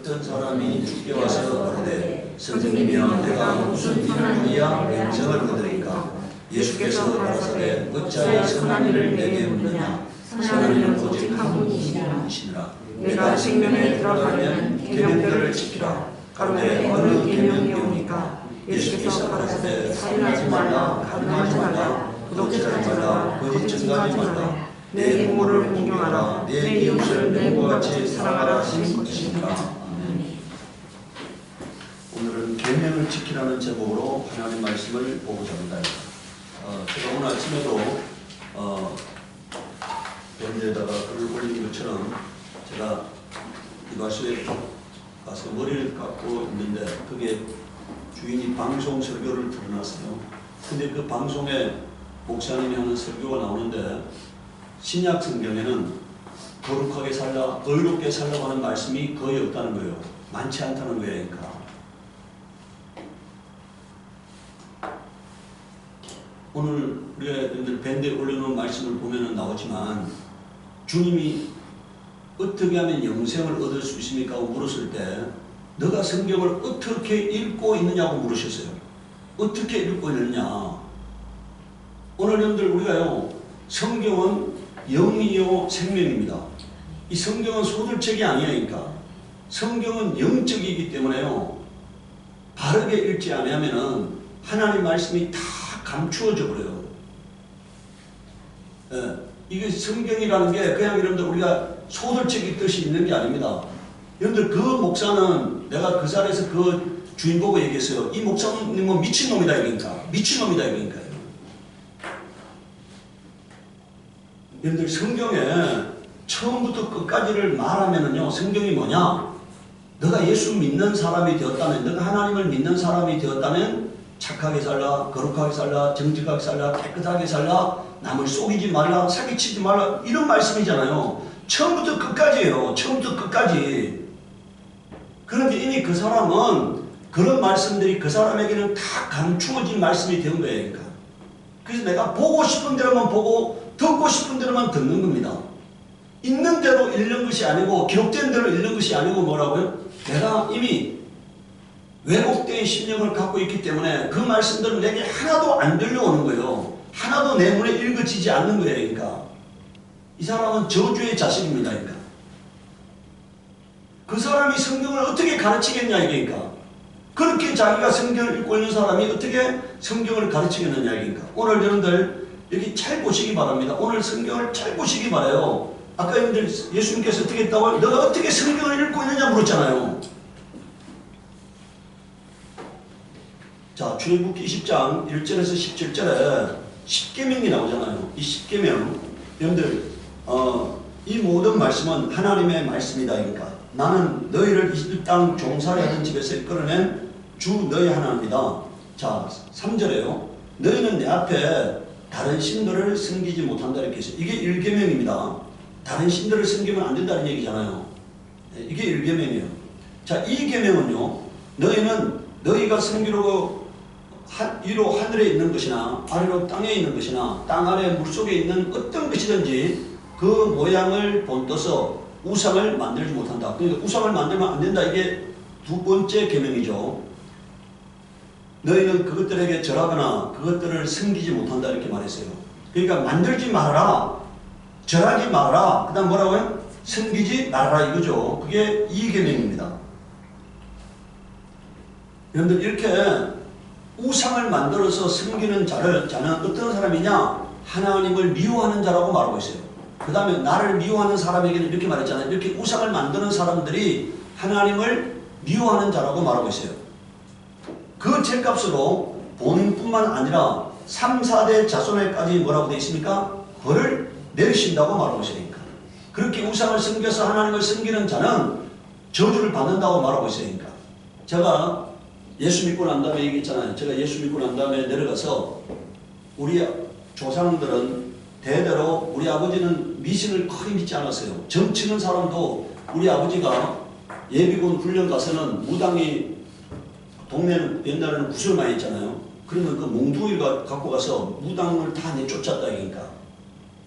어떤 사람이 주께 와서 그러되 선생님이여 내가 무슨 일을 해야 영생을 얻으리까? 예수께서 가라사대 어찌하여 선한 일을 내게 묻느냐? 선한 일은 오직 한 분이시니라. 내가 생명에 들어가면 계명들을 지키라. 가로되 어느 계명이오니까? 예수께서 가라사대 살인하지 말라, 간음하지 말라, 도둑질하지 말라, 거짓 증거하지 말라, 내 부모를 공경하라, 내 이웃을 내 몸같이 사랑하라 하신 것이니라. 오늘은 계명을 지키라는 제목으로 하나님의 말씀을 보고자 합니다. 제가 오늘 아침에도 밴드에다가 글을 올린 것처럼 제가 이 가수에 가서 머리를 깎고 있는데 그게 주인이 방송 설교를 들어놨어요. 근데 그 방송에 목사님이 하는 설교가 나오는데 신약 성경에는 거룩하게 살라, 의롭게 살라고 하는 말씀이 거의 없다는 거예요. 많지 않다는 거예요. 그러니까. 오늘 우리가 밴드에 올려놓은 말씀을 보면 나오지만 주님이 어떻게 하면 영생을 얻을 수 있습니까? 하고 물었을 때 너가 성경을 어떻게 읽고 있느냐고 물으셨어요. 어떻게 읽고 있느냐. 오늘 여러분들 우리가요 성경은 영이요 생명입니다. 이 성경은 소설책이 아니니까 성경은 영적이기 때문에요 바르게 읽지 않으면 하나님 말씀이 다 감추어져 버려요. 예, 이게 성경이라는 게 그냥 여러분들 우리가 소설책이 뜻이 있는 게 아닙니다. 여러분들 그 목사는 내가 그 자리에서 그 주인 보고 얘기했어요. 이 목사님은 미친놈이다 이러니까. 미친놈이다 이러니까. 여러분들 성경에 처음부터 끝까지를 말하면은요 성경이 뭐냐? 너가 예수 믿는 사람이 되었다면, 너가 하나님을 믿는 사람이 되었다면 착하게 살라, 거룩하게 살라, 정직하게 살라, 깨끗하게 살라, 남을 속이지 말라, 사기치지 말라 이런 말씀이잖아요. 처음부터 끝까지예요. 처음부터 끝까지. 그런데 이미 그 사람은 그런 말씀들이 그 사람에게는 다 감추어진 말씀이 된 거예요. 그러니까. 그래서 내가 보고 싶은 대로만 보고 듣고 싶은 대로만 듣는 겁니다. 있는 대로 읽는 것이 아니고 기록된 대로 읽는 것이 아니고 뭐라고요? 내가 이미 왜곡된 심령을 갖고 있기 때문에 그 말씀들은 내게 하나도 안 들려오는 거예요. 하나도 내 눈에 읽어지지 않는 거예요. 그러니까 이 사람은 저주의 자식입니다. 그러니까 그 사람이 성경을 어떻게 가르치겠냐 이게니까. 그렇게 자기가 성경을 읽고 있는 사람이 어떻게 성경을 가르치겠느냐 이게니까. 오늘 여러분들 여기 잘 보시기 바랍니다. 오늘 성경을 잘 보시기 바라요. 아까 여러분들 예수님께서 어떻게 했다고? 너가 어떻게 성경을 읽고 있느냐 물었잖아요. 자, 출애굽기 20장 1절에서 17절에 십계명이 나오잖아요. 이 십계명 여러분들 이 모든 말씀은 하나님의 말씀이다. 그러니까 나는 너희를 이 땅 종살이 하던 집에서 이끌어낸 주 너희 하나님이다. 자, 3절에요. 너희는 내 앞에 다른 신들을 섬기지 못한다 이렇게 했어요. 이게 1계명입니다. 다른 신들을 섬기면 안 된다는 얘기잖아요. 이게 1계명이에요. 자, 2계명은요. 너희는 너희가 섬기려고 위로 하늘에 있는 것이나 아래로 땅에 있는 것이나 땅 아래 물속에 있는 어떤 것이든지 그 모양을 본떠서 우상을 만들지 못한다. 그러니까 우상을 만들면 안 된다. 이게 두 번째 계명이죠. 너희는 그것들에게 절하거나 그것들을 섬기지 못한다 이렇게 말했어요. 그러니까 만들지 말아라, 절하지 말아라, 그 다음 뭐라고요? 섬기지 말아라 이거죠. 그게 2계명입니다. 여러분들 이렇게 우상을 만들어서 섬기는 자는 어떤 사람이냐? 하나님을 미워하는 자라고 말하고 있어요. 그 다음에 나를 미워하는 사람에게는 이렇게 말했잖아요. 이렇게 우상을 만드는 사람들이 하나님을 미워하는 자라고 말하고 있어요. 그 죄값으로 본인뿐만 아니라 3, 4대 자손에까지 뭐라고 되어 있습니까? 벌을 내리신다고 말하고 있으니까. 그렇게 우상을 섬겨서 하나님을 섬기는 자는 저주를 받는다고 말하고 있으니까. 제가 예수 믿고 난 다음에 얘기했잖아요. 제가 예수 믿고 난 다음에 내려가서 우리 조상들은 대대로 우리 아버지는 미신을 거의 믿지 않았어요. 점치는 사람도 우리 아버지가 예비군 훈련 가서는 무당이 동네는 옛날에는 구슬 많이 했잖아요. 그러면 그 몽둥이를 갖고 가서 무당을 다 내쫓았다 이니까.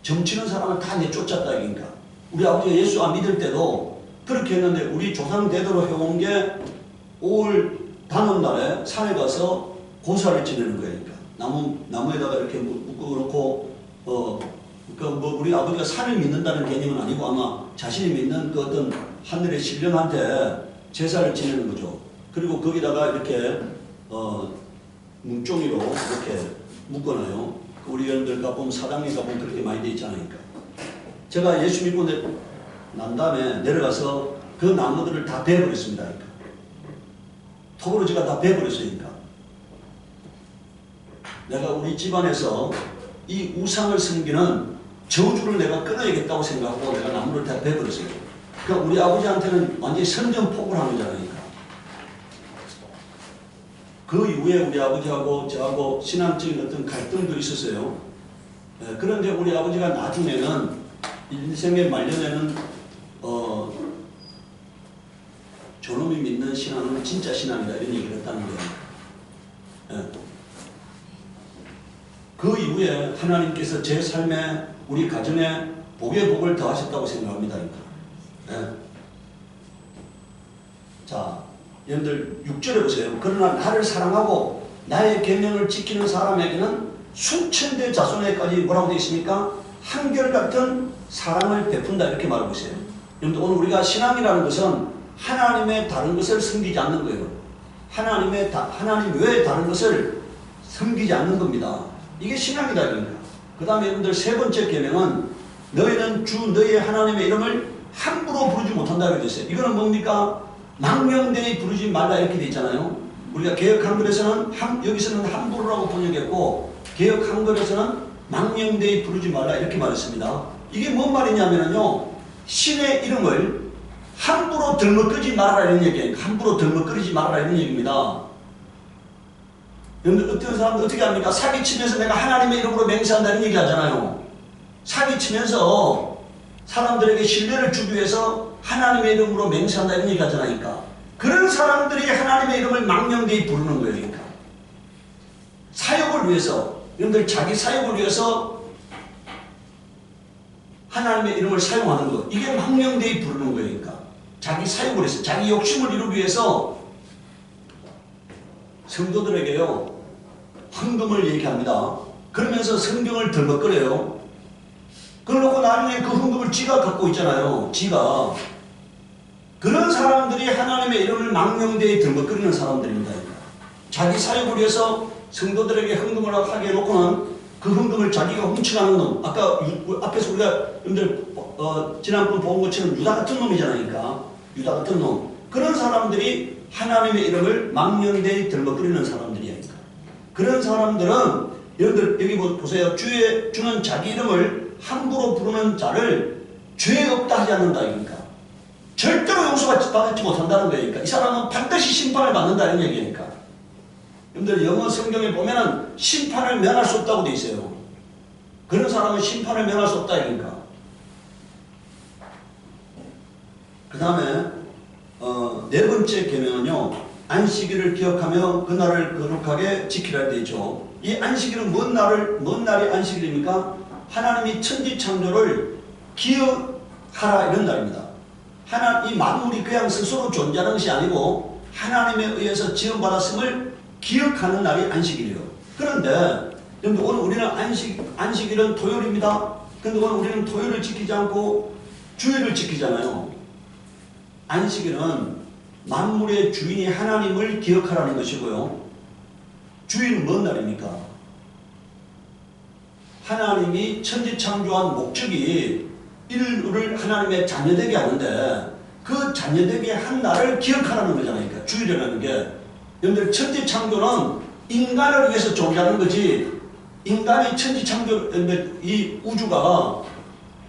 점치는 사람을 다 내쫓았다 이니까. 우리 아버지가 예수 안 믿을 때도 그렇게 했는데 우리 조상 대대로 해온 게 5월 단오날에 산에 가서 고사를 지내는 거예요. 그러니까 나무에다가 이렇게 묶어놓고 그러니까 뭐 우리 아버지가 산을 믿는다는 개념은 아니고 아마 자신이 믿는 그 어떤 하늘의 신령한테 제사를 지내는 거죠. 그리고 거기다가 이렇게 뭉종이로 이렇게 묶어놔요. 우리 여러분들 가보면 사당에 가보면 그렇게 많이 돼 있잖아요. 그러니까. 제가 예수 믿고 난 다음에 내려가서 그 나무들을 다 베어버렸습니다. 그러니까. 톱으로 제가 다 베어버렸으니까. 내가 우리 집안에서 이 우상을 섬기는 저주를 내가 끊어야겠다고 생각하고 내가 나무를 다 베어버렸어요. 그러니까 우리 아버지한테는 완전히 선전포고를 한 거잖아요. 그러니까. 그 이후에 우리 아버지하고 저하고 신앙적인 어떤 갈등도 있었어요. 그런데 우리 아버지가 나중에는 인생의 말년에는 저놈이 믿는 신앙은 진짜 신앙이다 이런 얘기를 했다는 거예요. 그 이후에 하나님께서 제 삶에 우리 가정에 복의 복을 더하셨다고 생각합니다. 자, 여러분들 6절에 보세요. 그러나 나를 사랑하고 나의 계명을 지키는 사람에게는 수천대 자손에까지 뭐라고 되어 있습니까? 한결같은 사랑을 베푼다 이렇게 말하고 있어요. 여러분들 오늘 우리가 신앙이라는 것은 하나님의 다른 것을 섬기지 않는 거예요. 하나님 외에 다른 것을 섬기지 않는 겁니다. 이게 신앙이다 그러니까. 그 다음에 여러분들 세 번째 계명은 너희는 주 너희의 하나님의 이름을 함부로 부르지 못한다 이렇게 되어 있어요. 이거는 뭡니까? 망령되이 부르지 말라 이렇게 되어 있잖아요. 우리가 개역 한글에서는 여기서는 함부로라고 번역했고 개역 한글에서는 망령되이 부르지 말라 이렇게 말했습니다. 이게 뭔 말이냐면요, 신의 이름을 함부로 들먹거리지 말아라 이런 얘기예요. 함부로 들먹거리지 말아라 이런 얘기입니다. 여러분들 어떤 사람들 어떻게 합니까? 사기치면서 내가 하나님의 이름으로 맹세한다 이런 얘기 하잖아요. 사기치면서 사람들에게 신뢰를 주기 위해서 하나님의 이름으로 맹세한다 이런 얘기 하잖아요. 그런 사람들이 하나님의 이름을 망령되이 부르는 거예요. 그러니까. 사역을 위해서, 여러분들 자기 사역을 위해서 하나님의 이름을 사용하는 것, 이게 망령되이 부르는 거예요. 그러니까. 자기 사역을 해서, 자기 욕심을 이루기 위해서 성도들에게요, 헌금을 얘기합니다. 그러면서 성경을 덜먹거려요. 그러고 나중에 그 헌금을 지가 갖고 있잖아요. 지가. 그런 사람들이 하나님의 이름을 망령되이 덜먹거리는 사람들입니다. 자기 사역을 위해서 성도들에게 헌금을 하게 해놓고는 그 헌금을 자기가 훔쳐가는 놈. 아까 앞에서 우리가 여러분들 지난번 본 것처럼 유다 같은 놈이잖아요. 유다 같은 놈. 그런 사람들이 하나님의 이름을 망령되이 덜먹거리는 사람들이야. 그런 사람들은 여러분들 여기 보세요. 주는 자기 이름을 함부로 부르는 자를 죄 없다 하지 않는다. 그러니까. 절대로 용서받지 못한다는 거니까. 이 사람은 반드시 심판을 받는다 이런 얘기니까. 여러분들 영어 성경에 보면은 심판을 면할 수 없다고 돼 있어요. 그런 사람은 심판을 면할 수 없다 이러니까. 그 다음에 네 번째 계명은요, 안식일을 기억하며 그날을 거룩하게 지키라 되어 있죠. 이 안식일은 뭔 날이 안식일입니까? 하나님이 천지창조를 기억하라 이런 날입니다. 이 만물이 그냥 스스로 존재하는 것이 아니고 하나님에 의해서 지원받았음을 기억하는 날이 안식일이에요. 그런데 오늘 우리는 안식일은 토요일입니다. 그런데 오늘 우리는 토요일을 지키지 않고 주일을 지키잖아요. 안식일은 만물의 주인이 하나님을 기억하라는 것이고요. 주일은 뭔 날입니까? 하나님이 천지창조한 목적이 인류를 하나님의 자녀되게 하는데 그 자녀되게 한 날을 기억하라는 거잖아요. 그러니까 주일이라는 게. 여러분들 천지창조는 인간을 위해서 존재하는 거지, 인간이 천지창조, 이 우주가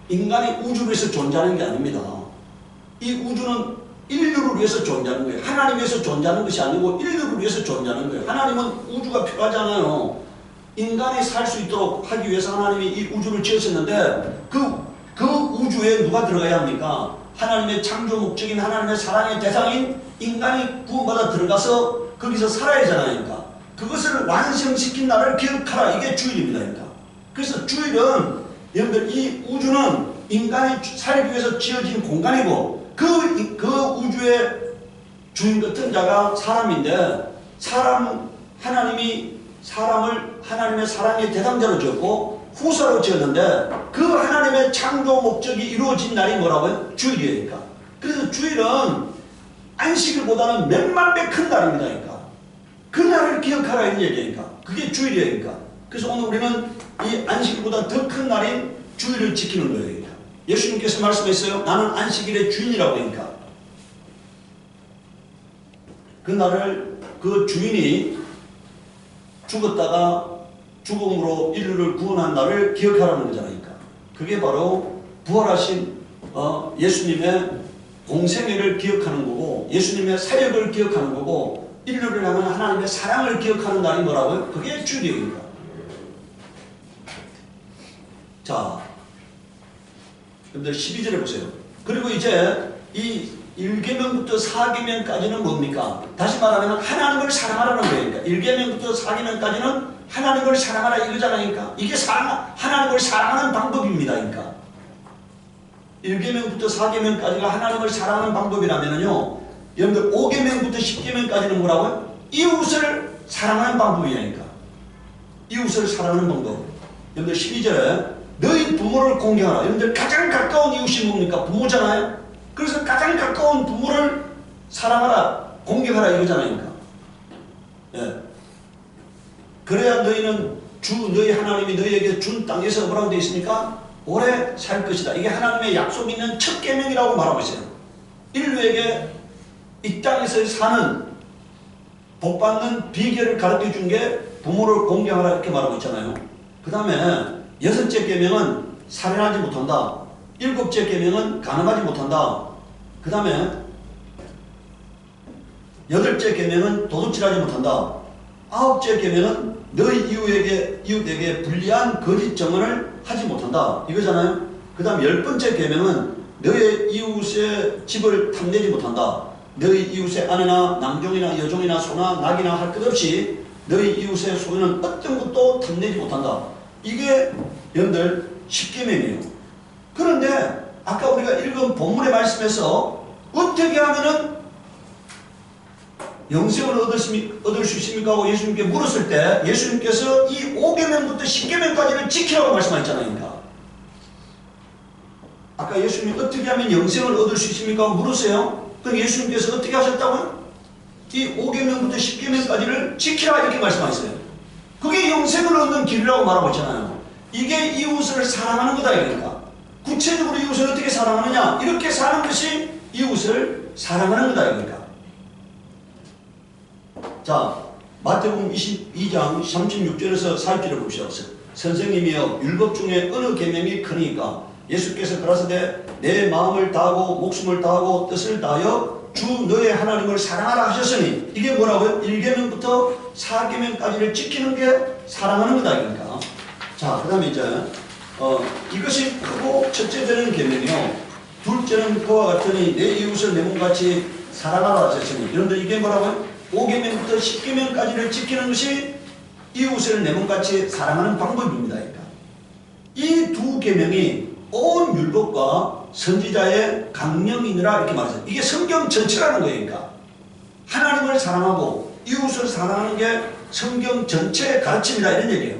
인간이 우주를 위해서 존재하는 게 아닙니다. 이 우주는 인류를 위해서 존재하는 거예요. 하나님 위해서 존재하는 것이 아니고 인류를 위해서 존재하는 거예요. 하나님은 우주가 필요하잖아요. 인간이 살 수 있도록 하기 위해서 하나님이 이 우주를 지으셨는데 그 우주에 누가 들어가야 합니까? 하나님의 창조 목적인 하나님의 사랑의 대상인 인간이 구원받아 들어가서 거기서 살아야 하잖아요. 그러니까. 그것을 완성시킨 날을 기억하라. 이게 주일입니다. 그러니까. 그래서 주일은 여러분들 이 우주는 인간이 살기 위해서 지어진 공간이고 그 우주의 주인 같은 자가 사람인데 하나님이 사람을 하나님의 사랑의 대상자로 지었고 후사로 지었는데 그 하나님의 창조 목적이 이루어진 날이 뭐라고요? 주일이니까. 그래서 주일은 안식일보다는 몇만 배 큰 날입니다. 그러니까. 그 날을 기억하라 이런 얘기니까. 그게 주일이니까. 그래서 오늘 우리는 이 안식일보다 더 큰 날인 주일을 지키는 거예요. 그러니까. 예수님께서 말씀했어요. 나는 안식일의 주인이라고 하니까. 그 날을 그 주인이 죽었다가 죽음으로 인류를 구원한 날을 기억하라는 거잖아요. 그게 바로 부활하신 예수님의 공생애를 기억하는 거고 예수님의 사역을 기억하는 거고 인류를 향한 하나님의 사랑을 기억하는 날이 뭐라고요? 그게 주일입니다. 자, 여러분들 12절에 보세요. 그리고 이제 이 1계명부터 4계명까지는 뭡니까? 다시 말하면 하나님을 사랑하라는 거예요. 1계명부터 4계명까지는 하나님을 사랑하라 이거잖아요. 이게 하나님을 사랑하는 방법입니다. 그러니까 1계명부터 4계명까지가 하나님을 사랑하는 방법이라면요. 여러분들 5계명부터 10계명까지는 뭐라고요? 이웃을 사랑하는 방법이니까. 이웃을 사랑하는 방법. 여러분들 12절에 너희 부모를 공경하라. 여러분들 가장 가까운 이웃이 뭡니까? 부모잖아요. 그래서 가장 가까운 부모를 사랑하라, 공경하라 이거잖아요. 예. 그래야 너희는 너희 하나님이 너희에게 준 땅에서 뭐라고 되어 있습니까? 오래 살 것이다. 이게 하나님의 약속 있는 첫 계명이라고 말하고 있어요. 인류에게 이 땅에서 사는 복받는 비결을 가르쳐 준 게 부모를 공경하라 이렇게 말하고 있잖아요. 그 다음에 6째 계명은 살인하지 못한다. 7째 계명은 간음하지 못한다. 그 다음에 8째 계명은 도둑질하지 못한다. 9째 계명은 너희 이웃에게 불리한 거짓 증언을 하지 못한다. 이거잖아요. 그 다음 10번째 계명은 너희 이웃의 집을 탐내지 못한다. 너희 이웃의 아내나 남종이나 여종이나 소나 낙이나 할 것 없이 너희 이웃의 소유는 어떤 것도 탐내지 못한다. 이게 여러분들 10계명이에요. 그런데 아까 우리가 읽은 본문의 말씀에서 어떻게 하면은 영생을 얻을 수 있습니까? 하고 예수님께 물었을 때 예수님께서 이 5계명부터 10계명까지를 지키라고 말씀하셨잖아요. 그러니까. 아까 예수님이 어떻게 하면 영생을 얻을 수 있습니까? 하고 물었어요. 그럼 예수님께서 어떻게 하셨다고요? 이 5계명부터 10계명까지를 지키라 이렇게 말씀하셨어요. 그게 영생을 얻는 길이라고 말하고 있잖아요. 이게 이웃을 사랑하는 거다 이러니까. 구체적으로 이웃을 어떻게 사랑하느냐? 이렇게 사는 것이 이웃을 사랑하는 거다 이러니까. 자, 마태복음 22장 36절에서 40절을 보십시오. 선생님이여 율법 중에 어느 계명이 크니까? 예수께서 가라사대 내 마음을 다하고 목숨을 다하고 뜻을 다하여 주 너의 하나님을 사랑하라 하셨으니 이게 뭐라고요? 1계명부터 4계명까지를 지키는 게 사랑하는 거다 이러니까. 자, 그 다음에 이제 이것이 크고 첫째 되는 계명이요. 둘째는 그와 같으니 내 이웃을 내 몸같이 사랑하라 하셨으니. 여러분들 이게 뭐라고요? 5계명부터 10계명까지를 지키는 것이 이웃을 내 몸같이 사랑하는 방법입니다. 그러니까. 이 두 계명이 온 율법과 선지자의 강령이니라 이렇게 말했어요. 이게 성경 전체라는 거예요. 그러니까. 하나님을 사랑하고 이웃을 사랑하는 게 성경 전체의 가르침이다 이런 얘기예요.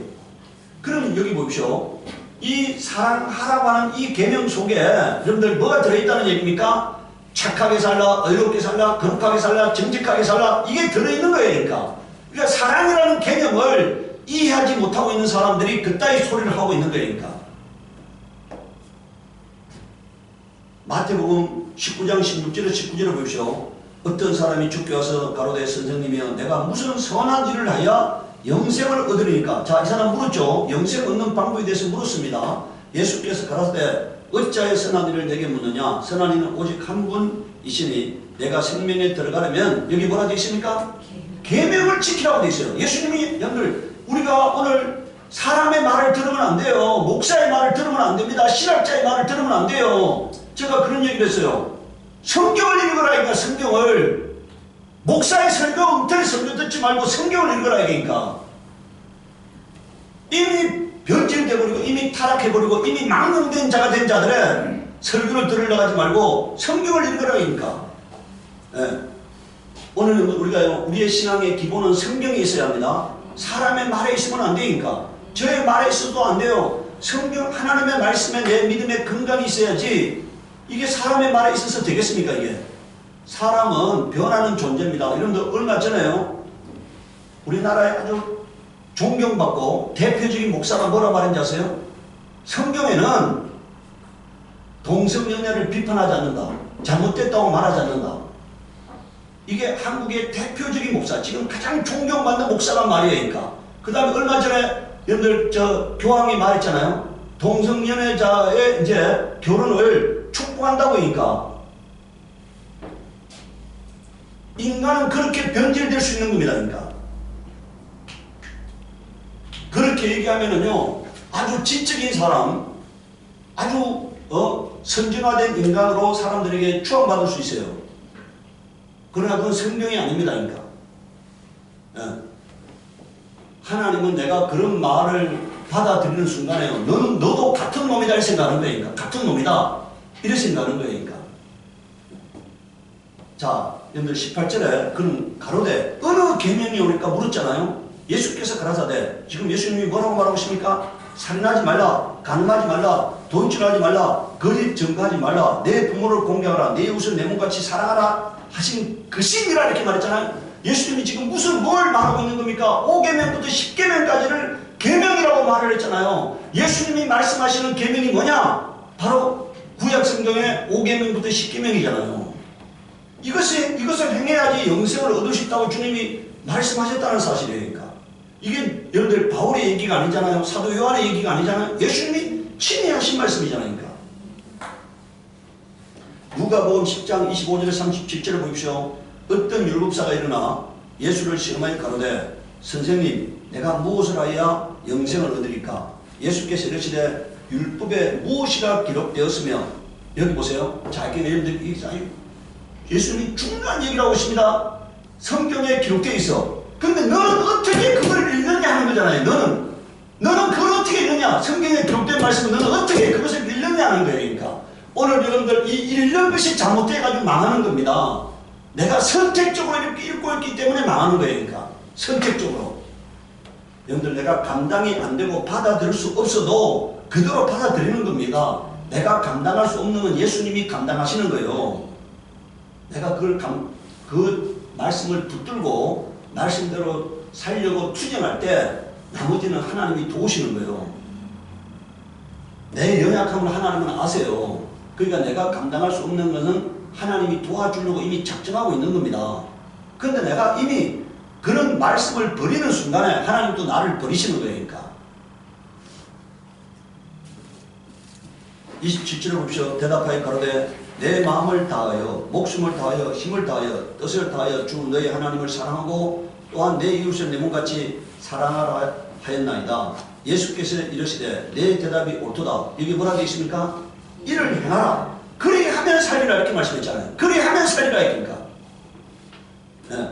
그럼 여기 보십시오. 이 사랑하라고 하는 이 계명 속에 여러분들 뭐가 들어있다는 얘기입니까? 착하게 살라, 의롭게 살라, 거룩하게 살라, 정직하게 살라 이게 들어있는 거예요. 그러니까 사랑이라는 개념을 이해하지 못하고 있는 사람들이 그따위 소리를 하고 있는 거예요. 그러니까. 마태복음 19장 16절에 19절을 보십시오. 어떤 사람이 죽게 와서 가로되 선생님이여 내가 무슨 선한 일을 하여 영생을 얻으리니까. 자, 이 사람 물었죠. 영생 얻는 방법에 대해서 물었습니다. 예수께서 가라사대 어찌하여 선한 일을 내게 묻느냐? 선한 이는 오직 한 분이시니 내가 생명에 들어가려면 여기 뭐라 되어 있습니까? 계명을 지키라고 되어 있어요. 예수님이 여러분들 우리가 오늘 사람의 말을 들으면 안 돼요. 목사의 말을 들으면 안 됩니다. 신학자의 말을 들으면 안 돼요. 제가 그런 얘기를 했어요. 성경을 읽으라니까. 성경을. 목사의 설교, 엉터리 설교 듣지 말고 성경을 읽으라 이러니까. 이미 변질되어버리고 이미 타락해버리고 이미 망령된 자가 된 자들은 설교를 들으러 가지 말고 성경을 읽으라니까. 예. 오늘 우리가 우리의 신앙의 기본은 성경이 있어야 합니다. 사람의 말에 있으면 안 되니까. 저의 말에 있어도 안 돼요. 성경 하나님의 말씀에 내 믿음의 근간이 있어야지. 이게 사람의 말에 있어서 되겠습니까? 이게 사람은 변하는 존재입니다. 여러분들 얼마 전에요 우리나라에 아주 존경받고 대표적인 목사가 뭐라 말했는지 아세요? 성경에는 동성연애를 비판하지 않는다. 잘못됐다고 말하지 않는다. 이게 한국의 대표적인 목사, 지금 가장 존경받는 목사란 말이에요. 그 다음에 얼마 전에 여러분들 교황이 말했잖아요. 동성연애자의 이제 결혼을 축복한다고 하니까 인간은 그렇게 변질될 수 있는 겁니다. 그러니까 그렇게 얘기하면은요 아주 지적인 사람, 아주 선진화된 인간으로 사람들에게 추앙받을 수 있어요. 그러나 그건 성경이 아닙니다. 그러니까 하나님은 내가 그런 말을 받아들이는 순간에요 너도 같은 놈이다 이렇게 생각하는 거예요. 그러니까 같은 놈이다 이렇게 생각하는 거예요. 그러니까 자 여러분들 18절에 그는 가로되 어느 계명이 오니까 물었잖아요. 예수께서 가라사대, 지금 예수님이 뭐라고 말하고 있습니까? 살인하지 말라, 간음하지 말라, 도둑질하지 말라, 거짓 증거하지 말라, 내 부모를 공경하라, 내 이웃을 내 몸같이 사랑하라 하신 그 신이라 이렇게 말했잖아요. 예수님이 지금 뭘 말하고 있는 겁니까? 5계명부터 10계명까지를 계명이라고 말을 했잖아요. 예수님이 말씀하시는 계명이 뭐냐? 바로 구약성경의 5계명부터 10계명이잖아요. 이것을 행해야지 영생을 얻을 수 있다고 주님이 말씀하셨다는 사실이니까. 이게 여러분들 바울의 얘기가 아니잖아요. 사도 요한의 얘기가 아니잖아요. 예수님이 친히 하신 말씀이잖아요. 그러니까. 누가복음 10장 25절 37절을 보십시오. 어떤 율법사가 일어나 예수를 시험하여 가로되 선생님 내가 무엇을 하여야 영생을 얻으리까? 예수께서 이르시되 율법에 무엇이라 기록되었으며, 여기 보세요. 자기 여러분들 예수님이 중요한 얘기를 하고 있습니다. 성경에 기록되어 있어. 근데 너는 어떻게 그걸 읽느냐 하는 거잖아요. 너는 그걸 어떻게 읽느냐? 성경에 기록된 말씀은 너는 어떻게 그것을 읽느냐 하는 거예요. 그러니까 오늘 여러분들 이 읽는 것이 잘못돼가지고 망하는 겁니다. 내가 선택적으로 이렇게 읽고 있기 때문에 망하는 거예요. 그러니까 선택적으로. 여러분들 내가 감당이 안 되고 받아들일 수 없어도 그대로 받아들이는 겁니다. 내가 감당할 수 없는 건 예수님이 감당하시는 거예요. 내가 그 말씀을 붙들고 말씀대로 살려고 투쟁할 때 나머지는 하나님이 도우시는 거예요. 내 연약함을 하나님은 아세요. 그러니까 내가 감당할 수 없는 것은 하나님이 도와주려고 이미 작정하고 있는 겁니다. 그런데 내가 이미 그런 말씀을 버리는 순간에 하나님도 나를 버리시는 거예요. 그러니까 27절을 봅시오. 대답하여 가로되 내 마음을 다하여 목숨을 다하여 힘을 다하여 뜻을 다하여 주 너희 하나님을 사랑하고 또한 내 이웃을 내 몸같이 사랑하라 하였나이다. 예수께서 이르시되 내 대답이 옳도다. 여기 뭐라 되어 있습니까? 이를 행하라. 그리하면 살리라 이렇게 말씀했잖아요. 그리하면 살리라 이니까. 네.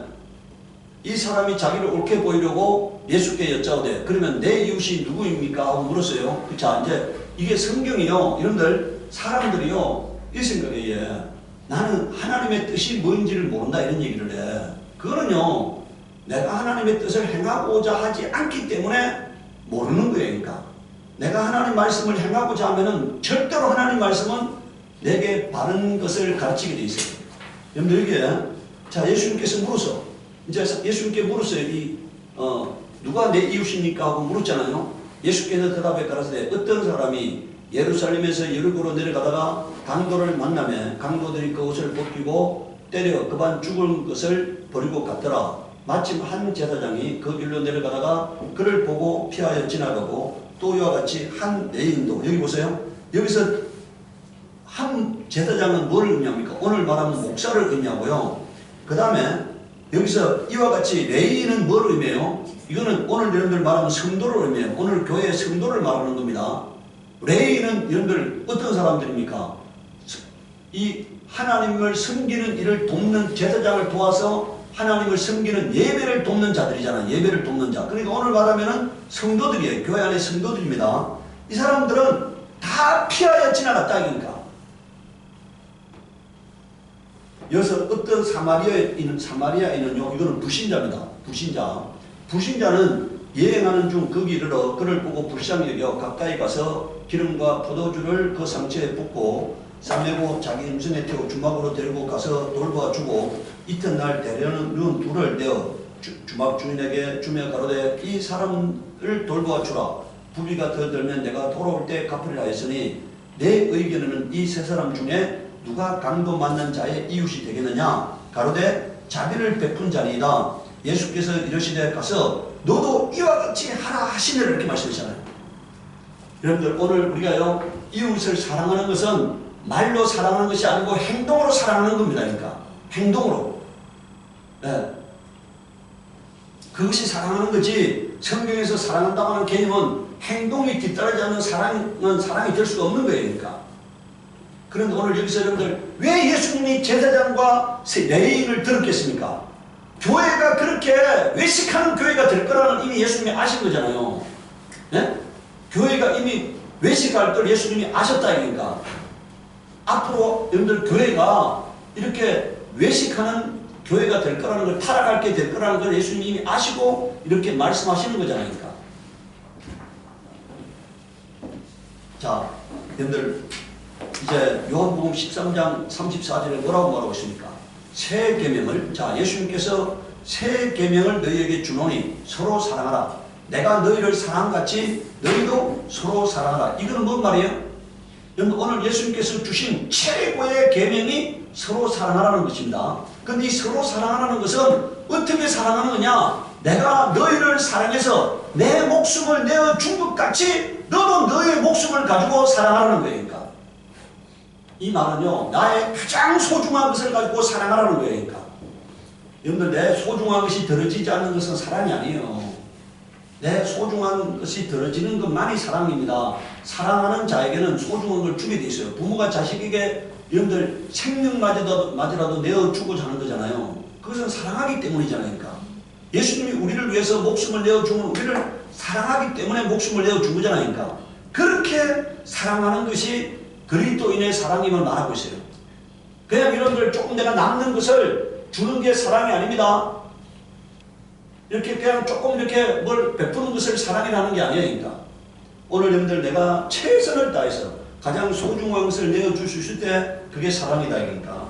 이 사람이 자기를 옳게 보이려고 예수께 여짜오되 그러면 내 이웃이 누구입니까? 하고 물었어요. 자 이제 이게 성경이요. 여러분들 사람들이요. 이 생각에 나는 하나님의 뜻이 뭔지를 모른다 이런 얘기를 해. 그거는요. 내가 하나님의 뜻을 행하고자 하지 않기 때문에 모르는 거예요. 그러니까 내가 하나님 말씀을 행하고자 하면은 절대로 하나님 말씀은 내게 바른 것을 가르치게 돼 있어요. 여러분들 이게 자 예수님께서 물었어. 이제 예수님께 물었어요. 누가 내 이웃입니까? 하고 물었잖아요. 예수께서 대답해 가라사대 어떤 사람이 예루살렘에서 여리고로 내려가다가 강도를 만나며 강도들이 그 옷을 벗기고 때려 그반 죽은 것을 버리고 갔더라. 마침 한 제사장이 그 길로 내려가다가 그를 보고 피하여 지나가고 또 이와 같이 한 레인도, 여기 보세요. 여기서 한 제사장은 뭘 의미합니까? 오늘 말하는 목사를 의미하고요. 그 다음에 여기서 이와 같이 레인은 뭘 의미해요? 이거는 오늘 여러분들 말하는 성도를 의미해요. 오늘 교회의 성도를 말하는 겁니다. 레인은 여러분들 어떤 사람들입니까? 이 하나님을 섬기는 일을 돕는 제사장을 도와서 하나님을 섬기는 예배를 돕는 자들이잖아요. 예배를 돕는 자. 그러니까 오늘 말하면은 성도들이에요. 교회 안에 성도들입니다. 이 사람들은 다 피하여 지나갔다. 그러니까 여기서 어떤 사마리아인은요, 이거는 불신자입니다. 불신자는 여행하는 중 그 길으로 그를 보고 불쌍히 여겨 가까이 가서 기름과 포도주를 그 상처에 붓고 싸매고 자기 음성에 태워 주막으로 데리고 가서 돌보아주고 이튿날 대려는 둘을 내어 주막 주인에게 주며 가로되 이 사람을 돌보아주라. 부비가 더 들면 내가 돌아올 때 갚으리라 했으니 내 의견에는 이 세 사람 중에 누가 강도 맞는 자의 이웃이 되겠느냐. 가로되 자비를 베푼 자니이다. 예수께서 이르시되 가서 너도 이와 같이 하라 하시느라 이렇게 말씀하시잖아요. 여러분들 오늘 우리가요 이웃을 사랑하는 것은 말로 사랑하는 것이 아니고 행동으로 사랑하는 겁니다. 그러니까 행동으로. 네. 그것이 사랑하는 거지. 성경에서 사랑한다고 하는 개념은 행동이 뒤따르지 않는 사랑은 사랑이 될 수가 없는 거예요. 그러니까. 그런데 오늘 여기서 여러분들 왜 예수님이 제사장과 레위인을 들었겠습니까? 교회가 그렇게 외식하는 교회가 될 거라는 이미 예수님이 아신 거잖아요. 네? 교회가 이미 외식할 걸 예수님이 아셨다 이니까 앞으로 여러분들 교회가 이렇게 외식하는 교회가 될 거라는 걸 타락하게 될 거라는 걸 예수님이 이미 아시고 이렇게 말씀하시는 거잖아요. 그러니까. 자, 여러분들 이제 요한복음 13장 34절에 뭐라고 말하고 있습니까? 새 계명을, 자, 예수님께서 새 계명을 너희에게 주노니 서로 사랑하라. 내가 너희를 사랑같이 너희도 서로 사랑하라. 이거는 뭔 말이에요? 여러분 오늘 예수님께서 주신 최고의 계명이 서로 사랑하라는 것입니다. 근데 이 서로 사랑하라는 것은 어떻게 사랑하는 거냐? 내가 너희를 사랑해서 내 목숨을 내어 준 것 같이 너도 너의 목숨을 가지고 사랑하라는 거예요. 그러니까. 이 말은요, 나의 가장 소중한 것을 가지고 사랑하라는 거예요. 그러니까. 여러분들, 내 소중한 것이 들어지지 않는 것은 사랑이 아니에요. 내 소중한 것이 들어지는 것만이 사랑입니다. 사랑하는 자에게는 소중한 걸 주게 돼 있어요. 부모가 자식에게 여러분들 생명마저라도 내어주고자 하는 거잖아요. 그것은 사랑하기 때문이잖아요. 그러니까. 예수님이 우리를 위해서 목숨을 내어주면 우리를 사랑하기 때문에 목숨을 내어준 거잖아요. 그러니까. 그렇게 사랑하는 것이 그리스도인의 사랑임을 말하고 있어요. 그냥 여러분들 조금 내가 남는 것을 주는 게 사랑이 아닙니다. 이렇게 그냥 조금 이렇게 뭘 베푸는 것을 사랑이라는 게 아니에요. 그러니까. 오늘 여러분들 내가 최선을 다해서 가장 소중한 것을 내어줄 수 있을 때 그게 사랑이다. 그러니까.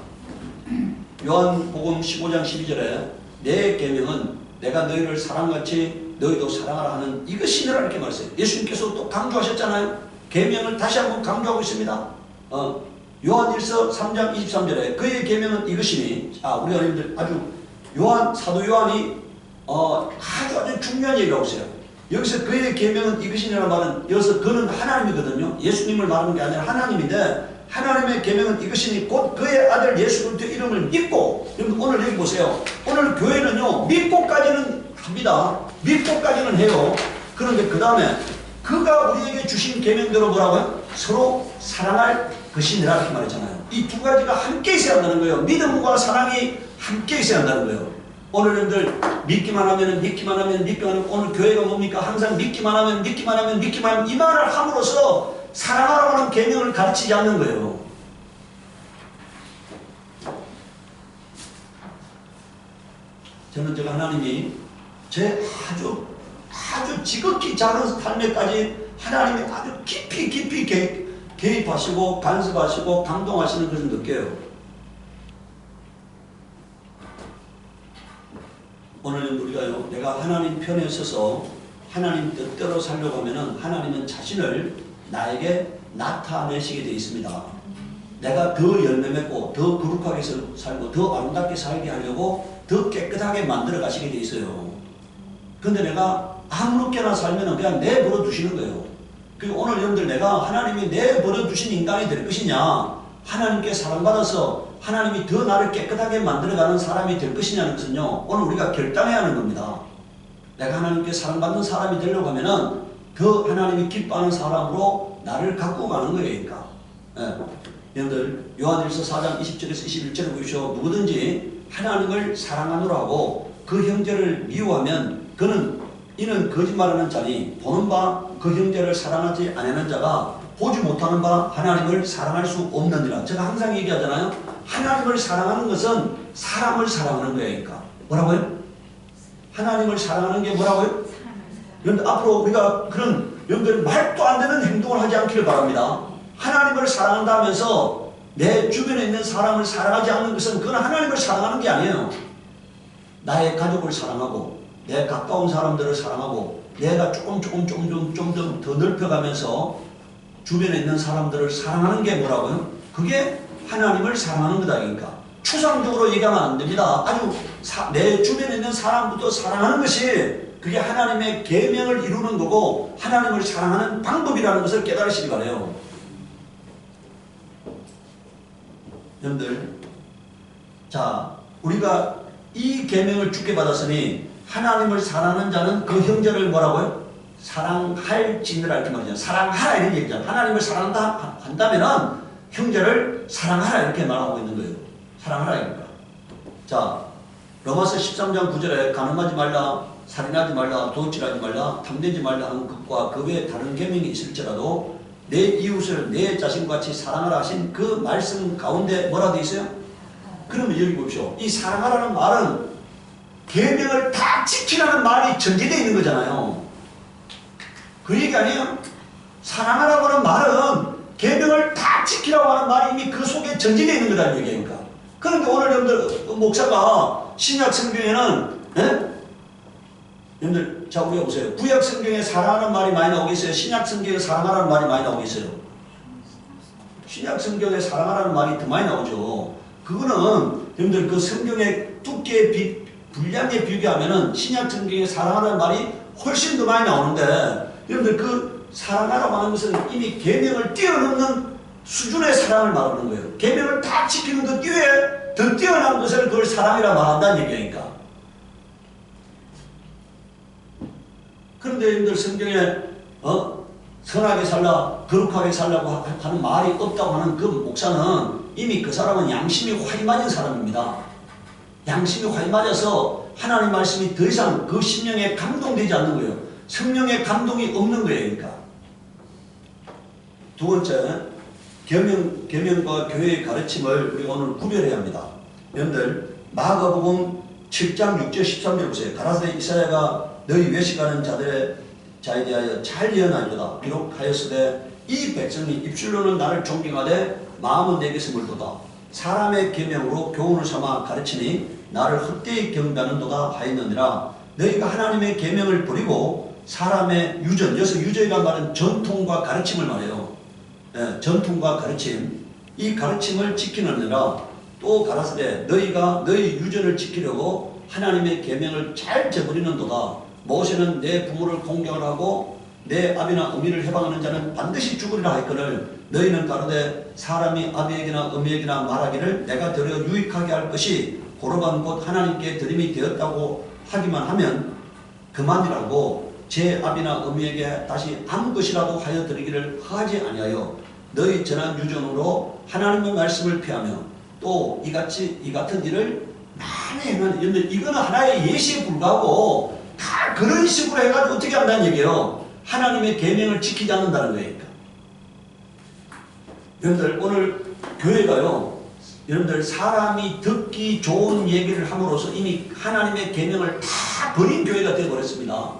요한복음 15장 12절에 내 계명은 내가 너희를 사랑같이 너희도 사랑하라 하는 이것이니라 이렇게 말했어요. 예수님께서 또 강조하셨잖아요. 계명을 다시 한번 강조하고 있습니다. 요한일서 3장 23절에 그의 계명은 이것이니, 우리 어린이들 아주 사도 요한이 아주 중요한 얘기를 하고 있어요. 여기서 그의 계명은 이것이니라는 말은 여기서 그는 하나님이거든요. 예수님을 말하는 게 아니라 하나님인데 하나님의 계명은 이것이니 곧 그의 아들 예수 그리스도의 이름을 믿고. 여러분 오늘 여기 보세요. 오늘 교회는요 믿고까지는 합니다. 믿고까지는 해요. 그런데 그 다음에 그가 우리에게 주신 계명대로 뭐라고요? 서로 사랑할 것이니라 이렇게 말했잖아요. 이 두 가지가 함께 있어야 한다는 거예요. 믿음과 사랑이 함께 있어야 한다는 거예요. 오늘 여러분들 믿기만 하면 오늘 교회가 뭡니까? 항상 믿기만 하면 이 말을 함으로써 사랑하라고 하는 계명을 가르치지 않는 거예요. 저는 제가 하나님이 제 아주 지극히 작은 삶에까지 하나님이 아주 깊이 개입하시고 간섭하시고 감동하시는 것을 느껴요. 오늘 우리가요, 내가 하나님 편에 서서 하나님 뜻대로 살려고 하면은 하나님은 자신을 나에게 나타내시게 되어 있습니다. 내가 더 열매 맺고 더 거룩하게 살고 더 아름답게 살게 하려고 더 깨끗하게 만들어 가시게 되어 있어요. 근데 내가 아무렇게나 살면 그냥 내버려 두시는 거예요. 그리고 오늘 여러분들 내가 하나님이 내버려 두신 인간이 될 것이냐, 하나님께 사랑받아서 하나님이 더 나를 깨끗하게 만들어가는 사람이 될 것이냐는 것은요, 오늘 우리가 결단해야 하는 겁니다. 내가 하나님께 사랑받는 사람이 되려고 하면은 더 하나님이 기뻐하는 사람으로 나를 갖고 가는 거예요. 그러니까. 여러분들 요한일서 4장 20절에서 21절에 보시오. 누구든지 하나님을 사랑하노라 하고 그 형제를 미워하면 이는 거짓말하는 자니 보는 바 그 형제를 사랑하지 않는 자가 보지 못하는 바 하나님을 사랑할 수 없느니라. 제가 항상 얘기하잖아요. 하나님을 사랑하는 것은 사람을 사랑하는 거야. 그러니까 뭐라고요? 하나님을 사랑하는 게 뭐라고요? 그런데 앞으로 우리가 그런 여러분들 말도 안 되는 행동을 하지 않기를 바랍니다. 하나님을 사랑한다면서 내 주변에 있는 사람을 사랑하지 않는 것은 그건 하나님을 사랑하는 게 아니에요. 나의 가족을 사랑하고 내 가까운 사람들을 사랑하고 내가 조금 더 넓혀가면서 주변에 있는 사람들을 사랑하는 게 뭐라고요? 그게 하나님을 사랑하는 거다. 그러니까 추상적으로 얘기하면 안 됩니다. 아주 내 주변에 있는 사람부터 사랑하는 것이 그게 하나님의 계명을 이루는 거고 하나님을 사랑하는 방법이라는 것을 깨달으시기 바라요. 여러분들, 자, 우리가 이 계명을 주께 받았으니 하나님을 사랑하는 자는 그 형제를 뭐라고요? 사랑할지니라 이렇게 말이죠. 사랑하라 이런 얘기죠. 하나님을 사랑한다 한다면은 형제를 사랑하라 이렇게 말하고 있는 거예요. 사랑하라 이겁니다. 자, 로마서 13장 9절에 간음하지 말라, 살인하지 말라, 도둑질하지 말라, 탐내지 말라 하는 것과 그 외에 다른 계명이 있을지라도 내 이웃을 내 자신같이 사랑하라 하신 그 말씀 가운데 뭐라 되어 있어요? 그러면 여기 보십시오. 이 사랑하라는 말은 계명을 다 지키라는 말이 전제되어 있는 거잖아요. 그 얘기 아니에요? 사랑하라고 하는 말은 계명을 다 지키라고 하는 말이 이미 그 속에 전제되어 있는 거다는 얘기니까. 그런데 오늘 여러분들 목사가 신약 성경에는 여러분들 자 우리가 보세요. 구약 성경에 사랑하는 말이 많이 나오겠어요? 신약 성경에 사랑하라는 말이 많이 나오겠어요? 신약 성경에 사랑하라는 말이 더 많이 나오죠. 그거는 여러분들 그 성경의 두께의 분량에 비교하면은 신약 성경에 사랑하라는 말이 훨씬 더 많이 나오는데 여러분들 그 사랑하라고 하는 것은 이미 계명을 뛰어넘는 수준의 사랑을 말하는 거예요. 계명을 다 지키는 것 이외에 더 뛰어난 것을 그걸 사랑이라 말한다는 얘기니까. 그런데 여러분들 성경에 선하게 살라, 거룩하게 살라고 하는 말이 없다고 하는 그 목사는 이미 그 사람은 양심이 화이 맞은 사람입니다. 양심이 화이 맞아서 하나님 말씀이 더 이상 그 심령에 감동되지 않는 거예요. 성령의 감동이 없는 거예요. 그러니까. 두 번째, 계명과 교회의 가르침을 우리가 오늘 구별해야 합니다. 여러분들 마가복음 7장 6절 13절 보세요. 가라사대 이사야가 너희 외식하는 자에 대하여 잘 예언하리로다. 기록하였으되 이 백성이 입술로는 나를 존경하되 마음은 내게서 멀도다. 사람의 계명으로 교훈을 삼아 가르치니 나를 헛되이 경배하는도다 하였느니라. 너희가 하나님의 계명을 버리고 사람의 유전, 여기서 유전이란 말은 전통과 가르침을 말해요. 전통과 가르침, 이 가르침을 지키느니라. 또 가라사대 너희가 너희 유전을 지키려고 하나님의 계명을 잘 저버리는도다. 모세는 내 부모를 공경을 하고 내 아비나 어미를 해방하는 자는 반드시 죽으리라 했거늘 너희는 가로되 사람이 아비에게나 어미에게나 말하기를 내가 드려 유익하게 할 것이 고르반 곧 하나님께 드림이 되었다고 하기만 하면 그만이라고 제 아비나 어미에게 다시 아무 것이라도 하여 드리기를 하지 아니하여 너희 전한 유전으로 하나님의 말씀을 피하며 또 이 같은 일을 많이 행하는, 이거는 하나의 예시에 불과하고 다 그런 식으로 해가지고 어떻게 한다는 얘기예요? 하나님의 계명을 지키지 않는다는 거예요. 여러분들 오늘 교회가요, 여러분들 사람이 듣기 좋은 얘기를 함으로써 이미 하나님의 계명을 다 버린 교회가 되어버렸습니다.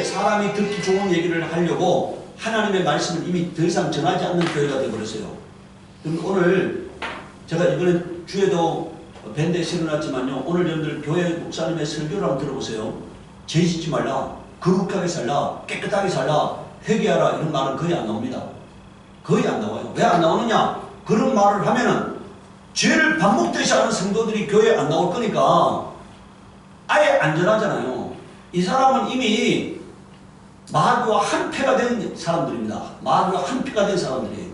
사람이 듣기 좋은 얘기를 하려고 하나님의 말씀을 이미 더 이상 전하지 않는 교회가 되어버렸어요. 그럼 오늘 제가 이번에 주에도 밴드에 실어놨지만요, 오늘 여러분들 교회 목사님의 설교를 한번 들어보세요. 죄 짓지 말라, 거룩하게 살라, 깨끗하게 살라, 회개하라, 이런 말은 거의 안 나옵니다. 거의 안 나와요. 왜 안 나오느냐? 그런 말을 하면은 죄를 반복되지 않은 성도들이 교회에 안 나올 거니까 아예 안전하잖아요. 이 사람은 이미 마귀와 한패가 된 사람들입니다. 마귀와 한패가 된 사람들이에요.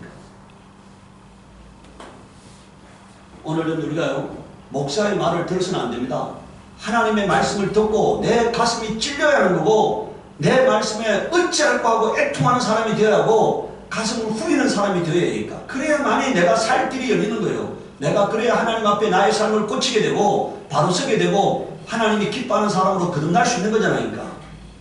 오늘은 우리가요, 목사의 말을 들어서는 안 됩니다. 하나님의 말씀을 듣고 내 가슴이 찔려야 하는 거고, 내 말씀에 어찌할까 하고 애통하는 사람이 되어야 하고, 가슴을 후리는 사람이 되어야 하니까. 그래야만이 내가 살 길이 열리는 거예요. 내가 그래야 하나님 앞에 나의 삶을 꽂히게 되고 바로 서게 되고 하나님이 기뻐하는 사람으로 거듭날 수 있는 거잖아요.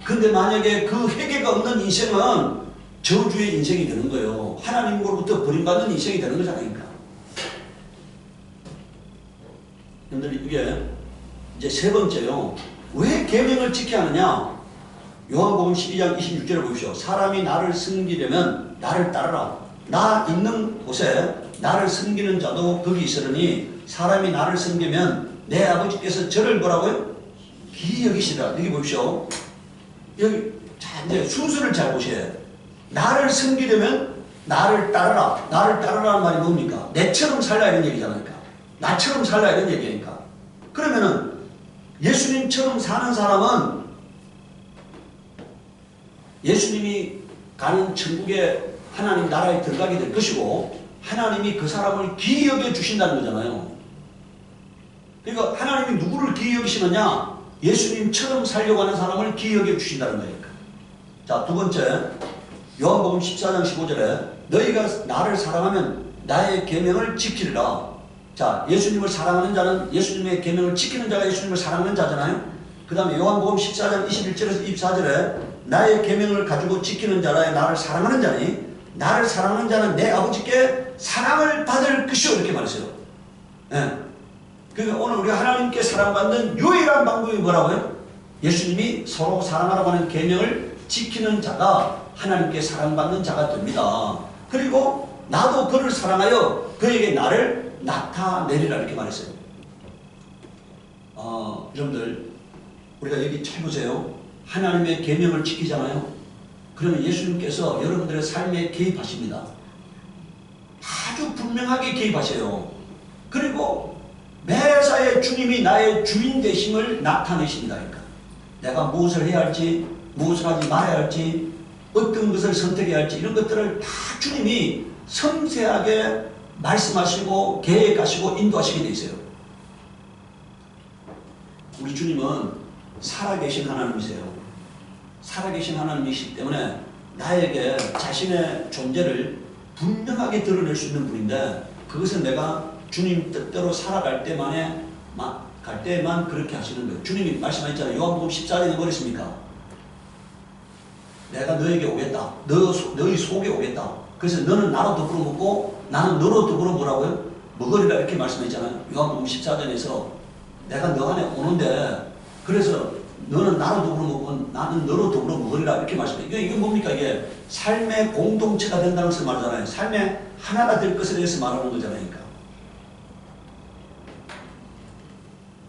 근데 만약에 그 회개가 없는 인생은 저주의 인생이 되는 거예요. 하나님으로부터 버림받는 인생이 되는 거잖아요. 여러분들 이게 이제 세 번째요. 왜 계명을 지켜야 하느냐? 요한복음 12장 26절을 보십시오. 사람이 나를 섬기려면 나를 따르라. 나 있는 곳에 나를 섬기는 자도 거기 있으려니 사람이 나를 섬기면 내 아버지께서 저를 뭐라고요? 기이 여기시라. 여기 보십시오. 여기 자 이제 순서를 잘 보셔야 해요. 나를 섬기려면 나를 따르라. 나를 따르라는 말이 뭡니까? 내처럼 살라 이런 얘기잖아요. 나처럼 살라 이런 얘기니까. 그러면은 예수님처럼 사는 사람은 예수님이 가는 천국에 하나님 나라에 들어가게 될 것이고 하나님이 그 사람을 기이 여겨 주신다는 거잖아요. 그러니까 하나님이 누구를 기이 여기시느냐? 예수님처럼 살려고 하는 사람을 기이 여겨 주신다는 거니까. 자, 두 번째 요한복음 14장 15절에 너희가 나를 사랑하면 나의 계명을 지키리라. 자, 예수님을 사랑하는 자는 예수님의 계명을 지키는 자가 예수님을 사랑하는 자잖아요. 그 다음에 요한복음 14장 21절에서 24절에 나의 계명을 가지고 지키는 자라 나를 사랑하는 자니 나를 사랑하는 자는 내 아버지께 사랑을 받을 것이요 이렇게 말했어요. 예. 그러니까 오늘 우리가 하나님께 사랑받는 유일한 방법이 뭐라고요? 예수님이 서로 사랑하라고 하는 계명을 지키는 자가 하나님께 사랑받는 자가 됩니다. 그리고 나도 그를 사랑하여 그에게 나를 나타내리라 이렇게 말했어요. 여러분들 우리가 여기 잘 보세요. 하나님의 계명을 지키잖아요. 그러면 예수님께서 여러분들의 삶에 개입하십니다. 아주 분명하게 개입하세요. 그리고 매사에 주님이 나의 주인 되심을 나타내십니다. 그러니까 내가 무엇을 해야 할지 무엇을 하지 말아야 할지 어떤 것을 선택해야 할지 이런 것들을 다 주님이 섬세하게 말씀하시고 계획하시고 인도하시게 돼 있어요. 우리 주님은 살아계신 하나님이세요. 살아계신 하나님이시기 때문에 나에게 자신의 존재를 분명하게 드러낼 수 있는 분인데 그것은 내가 주님 뜻대로 살아갈 때만 그렇게 하시는 거예요. 주님이 말씀하셨잖아요. 요한복음 14장에 뭐랬습니까? 내가 너에게 오겠다. 너희 속에 오겠다. 그래서 너는 나로 더불어 먹고 나는 너로 더불어 뭐라고요? 먹으리라 이렇게 말씀했잖아요. 요한복음 14장에서 내가 너 안에 오는데 그래서 너는 나로 더불어 먹고 나는 너로 더불어 먹으리라 이렇게 말씀해요. 이게 뭡니까? 이게 삶의 공동체가 된다는 것을 말하잖아요. 삶의 하나가 될 것에 대해서 말하는 거잖아요. 그러니까.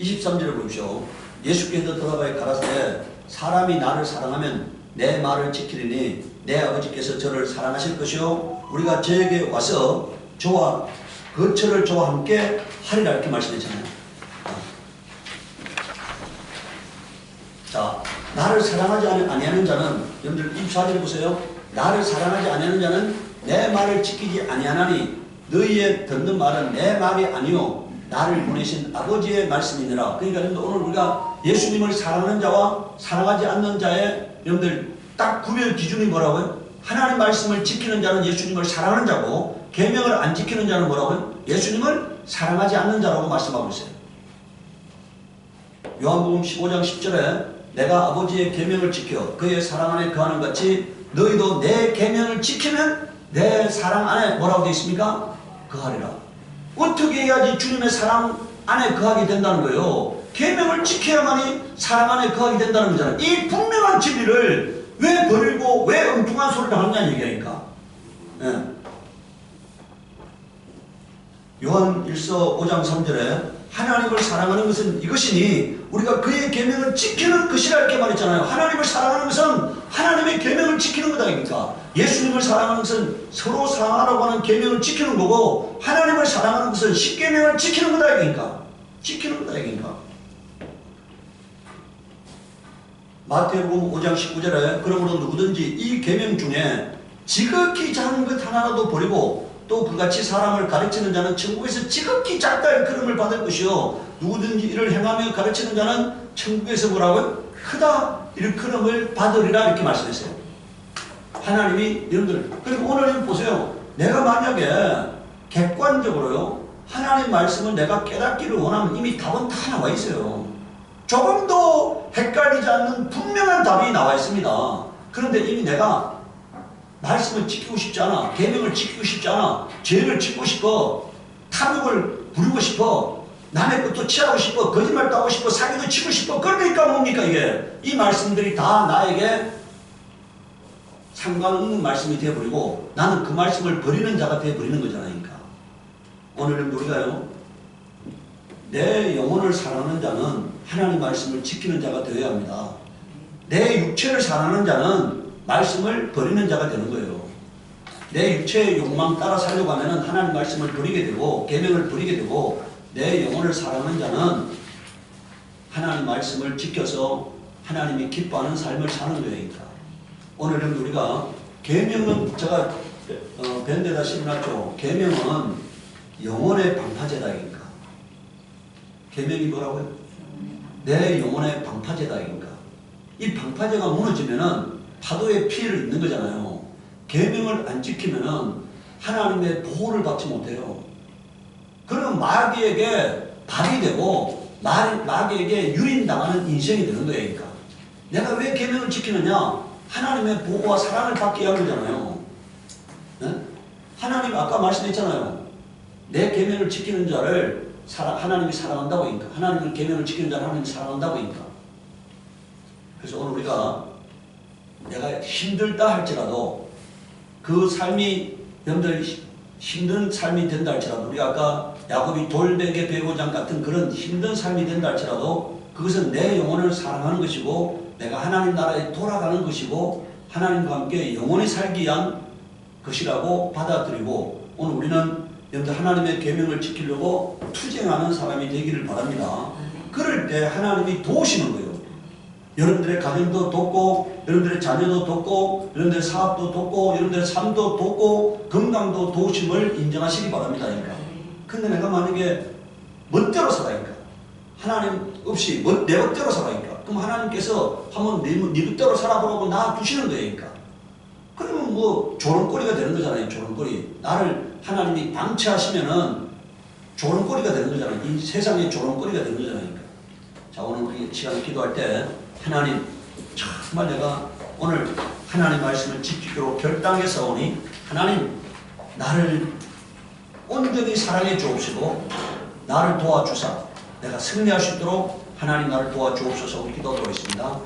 23절을 보십시오. 예수께서 돌아가여 가라사대 사람이 나를 사랑하면 내 말을 지키리니 내 아버지께서 저를 사랑하실 것이요 우리가 저에게 와서 저와 거처를 저와 함께 하리라 이렇게 말씀했잖아요. 자, 나를 사랑하지 아니하는 자는 여러분들 24절에 보세요. 나를 사랑하지 아니하는 자는 내 말을 지키지 아니하나니 너희의 듣는 말은 내 말이 아니요 나를 보내신 아버지의 말씀이니라. 그러니까 오늘 우리가 예수님을 사랑하는 자와 사랑하지 않는 자의 여러분들 딱 구별 기준이 뭐라고요? 하나님 말씀을 지키는 자는 예수님을 사랑하는 자고 계명을 안 지키는 자는 뭐라고요? 예수님을 사랑하지 않는 자라고 말씀하고 있어요. 요한복음 15장 10절에 내가 아버지의 계명을 지켜 그의 사랑 안에 거하는 같이 너희도 내 계명을 지키면 내 사랑 안에 뭐라고 되어 있습니까? 거하리라. 어떻게 해야지 주님의 사랑 안에 거하게 된다는 거예요? 계명을 지켜야만이 사랑 안에 거하게 된다는 거잖아요. 이 분명한 진리를 왜 버리고 왜 엉뚱한 소리를 하느냐는 얘기하니까. 예. 요한 1서 5장 3절에 하나님을 사랑하는 것은 이것이니 우리가 그의 계명을 지키는 것이라 이렇게 말했잖아요. 하나님을 사랑하는 것은 하나님의 계명을 지키는 거다. 그러니까 예수님을 사랑하는 것은 서로 사랑하라고 하는 계명을 지키는 거고 하나님을 사랑하는 것은 십계명을 지키는 거다. 그러니까 지키는 거다. 그러니까 마태복음 5장 19절에 그러므로 누구든지 이 계명 중에 지극히 작은 것 하나라도 버리고 또 그같이 사람을 가르치는 자는 천국에서 지극히 작다 일컬음을 받을 것이요 누구든지 이를 행하며 가르치는 자는 천국에서 뭐라고요? 크다 일컬음을 받으리라 이렇게 말씀했어요. 하나님이 여러분들 그리고 오늘 보세요. 내가 만약에 객관적으로요 하나님 말씀을 내가 깨닫기를 원하면 이미 답은 다 나와 있어요. 조금도 헷갈리지 않는 분명한 답이 나와 있습니다. 그런데 이미 내가 말씀을 지키고 싶지 않아. 계명을 지키고 싶지 않아. 죄를 짓고 싶어. 탐욕을 부리고 싶어. 남의 것도 취하고 싶어. 거짓말도 하고 싶어. 사기도 치고 싶어. 그러니까 뭡니까 이게. 이 말씀들이 다 나에게 상관없는 말씀이 되어버리고 나는 그 말씀을 버리는 자가 되어버리는 거잖아요. 그러니까. 오늘은 우리가요. 내 영혼을 사랑하는 자는 하나님 말씀을 지키는 자가 되어야 합니다. 내 육체를 사랑하는 자는 말씀을 버리는 자가 되는 거예요. 내 육체의 욕망 따라 살려고 하면 하나님 말씀을 버리게 되고 계명을 버리게 되고 내 영혼을 사랑하는 자는 하나님 말씀을 지켜서 하나님이 기뻐하는 삶을 사는 거예요. 그러니까. 오늘은 우리가 계명은 제가 밴드에다 심어놨죠. 계명은 영혼의 방파제다. 그러니까. 계명이 뭐라고요? 내 영혼의 방파제다. 그러니까. 이 방파제가 무너지면은 파도에 피해를 입는 거잖아요. 계명을 안 지키면은 하나님의 보호를 받지 못해요. 그러면 마귀에게 발이 되고 마귀에게 유린당하는 인생이 되는 거예요. 그러니까. 내가 왜 계명을 지키느냐? 하나님의 보호와 사랑을 받기 위한 거잖아요. 네? 하나님 아까 말씀했잖아요. 내 계명을 지키는 자를 하나님이 사랑한다고 하니까. 하나님의 계명을 지키는 자를 하나님이 사랑한다고 하니까. 그래서 오늘 우리가 내가 힘들다 할지라도 그 삶이 여러분들 힘든 삶이 된다 할지라도 우리가 아까 야곱이 돌베개 배고장 같은 그런 힘든 삶이 된다 할지라도 그것은 내 영혼을 사랑하는 것이고 내가 하나님 나라에 돌아가는 것이고 하나님과 함께 영원히 살기 위한 것이라고 받아들이고 오늘 우리는 여러분들 하나님의 계명을 지키려고 투쟁하는 사람이 되기를 바랍니다. 그럴 때 하나님이 도우시는 거예요. 여러분들의 가정도 돕고 여러분들의 자녀도 돕고 여러분들의 사업도 돕고 여러분들의 삶도 돕고 건강도 도우심을 인정하시기 바랍니다. 그러니까. 근데 내가 만약에 멋대로 살아니까 하나님 없이 내 멋대로 살아니까 그럼 하나님께서 한번 네 멋대로 살아보라고 놔두시는 거예요. 그러니까. 그러면 뭐 조롱거리가 되는 거잖아요. 조롱거리. 나를 하나님이 방치하시면은 조롱거리가 되는 거잖아요. 이 세상에 조롱거리가 되는 거잖아요. 그러니까. 자, 오늘 우리 시간에 기도할 때 하나님 정말 내가 오늘 하나님 말씀을 지키기로 결단해서 오니 하나님 나를 온전히 사랑해 주옵시고 나를 도와주사 내가 승리할 수 있도록 하나님 나를 도와주옵소서. 우리 기도하도록 하겠습니다.